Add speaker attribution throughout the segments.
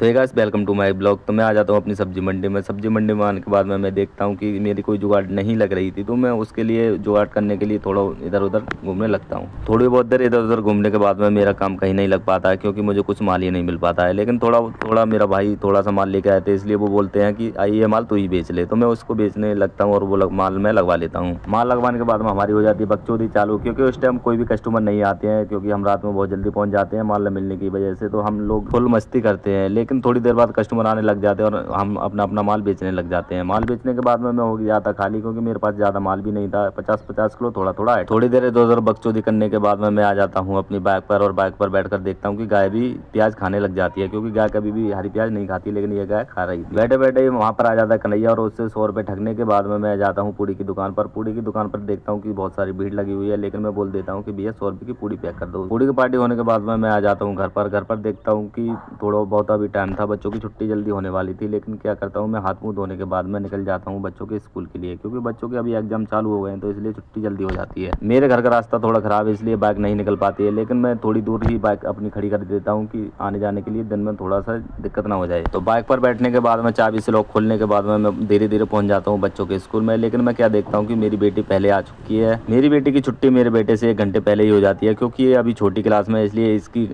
Speaker 1: तो hey guys, welcome to my blog. तो मैं आ जाता हूँ अपनी सब्जी मंडी में। सब्जी मंडी में आने के बाद में मैं देखता हूँ कि मेरी कोई जुगाड़ नहीं लग रही थी, तो मैं उसके लिए जुगाड़ करने के लिए थोड़ा इधर उधर घूमने लगता हूँ। थोड़ी बहुत देर इधर उधर घूमने के बाद में मेरा काम कहीं नहीं लग पाता है, क्योंकि मुझे कुछ माल ही नहीं मिल पाता है। लेकिन थोड़ा थोड़ा मेरा भाई थोड़ा सा माल लेके आए थे, इसलिए वो बोलते हैं कि आई ये माल तू ही बेच ले। तो मैं उसको बेचने लगता हूँ और वो माल मैं लगवा लेता हूँ। माल लगवाने के बाद में हमारी हो जाती है बकचोदी चालू, क्योंकि उस टाइम कोई भी कस्टमर नहीं आते हैं, क्योंकि हम रात में बहुत जल्दी पहुँच जाते हैं माल न मिलने की वजह से। तो हम लोग फुल मस्ती करते हैं, लेकिन थोड़ी देर बाद कस्टमर आने लग जाते हैं और हम अपना अपना माल बेचने लग जाते हैं। माल बेचने के बाद में मैं हो गया था खाली, क्योंकि मेरे पास ज़्यादा माल भी नहीं था। 50-50 किलो थोड़ा थोड़ा है। थोड़ी देर इधर उधर बकचोदी करने के बाद में मैं आ जाता हूँ अपनी बाइक पर, और बाइक पर बैठकर देखता हूँ कि गाय भी प्याज खाने लग जाती है, क्योंकि गाय कभी भी हरी प्याज नहीं खाती, लेकिन ये गाय खा रही थी। बैठे बैठे वहाँ पर आ जाता है कन्हैया, और उससे 100 रुपये ठगने के बाद में मैं जाता हूँ पूड़ी की दुकान पर। पूड़ी की दुकान पर देखता हूँ कि बहुत सारी भीड़ लगी हुई है, लेकिन मैं बोल देता हूँ कि भैया 100 रुपये की पूड़ी पैक कर दो। पूड़ी की पार्टी होने के बाद में मैं आ जाता हूँ घर पर। घर पर देखता हूँ कि थोड़ा बहुत अभी टाइम था, बच्चों की छुट्टी जल्दी होने वाली थी, लेकिन क्या करता हूँ मैं हाथ मुंह धोने के बाद में निकल जाता हूँ बच्चों के स्कूल के लिए, क्योंकि बच्चों के अभी एग्जाम चालू हो गए हैं, तो इसलिए छुट्टी जल्दी हो जाती है। मेरे घर का रास्ता थोड़ा खराब है, इसलिए बाइक नहीं निकल पाती है, लेकिन मैं थोड़ी दूर ही बाइक अपनी खड़ी कर देता हूँ कि आने जाने के लिए दिन में थोड़ा सा दिक्कत ना हो जाए। तो बाइक पर बैठने के बाद में चाबी से लॉक खोलने के बाद में मैं धीरे धीरे पहुंच जाता हूँ बच्चों के स्कूल में। लेकिन मैं क्या देखता हूँ कि मेरी बेटी पहले आ चुकी है। मेरी बेटी की छुट्टी मेरे बेटे से 1 घंटे पहले ही हो जाती है, क्योंकि ये अभी छोटी क्लास में है, इसलिए इसकी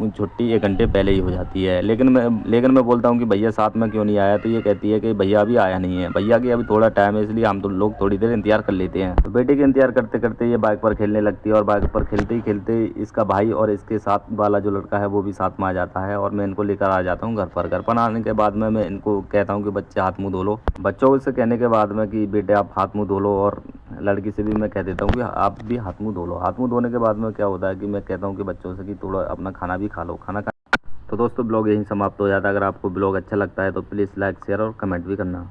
Speaker 1: छुट्टी 1 घंटे पहले ही हो जाती है। लेकिन मैं बोलता हूँ कि भैया साथ में क्यों नहीं आया, तो ये कहती है कि भैया अभी आया नहीं है, भैया की अभी थोड़ा टाइम है, इसलिए हम तो लोग थोड़ी देर इंतजार कर लेते हैं। तो बेटे के इंतजार करते करते ये बाइक पर खेलने लगती है, और बाइक पर खेलते ही खेलते इसका भाई और इसके साथ वाला जो लड़का है वो भी साथ में आ जाता है, और मैं इनको लेकर आ जाता हूँ घर पर। घर पर आने के बाद में मैं इनको कहता हूँ कि बच्चे हाथ मुँह धो लो। बच्चों से कहने के बाद में कि बेटे आप हाथ मुँह धो लो, और लड़की से भी मैं कह देता हूँ कि आप भी हाथ मुँह धो लो। हाथ मुँह धोने के बाद में क्या होता है कि मैं कहता हूँ कि बच्चों से कि थोड़ा अपना खाना भी खा लो। तो दोस्तों, ब्लॉग यहीं समाप्त हो जाता है। अगर आपको ब्लॉग अच्छा लगता है तो प्लीज़ लाइक, शेयर और कमेंट भी करना।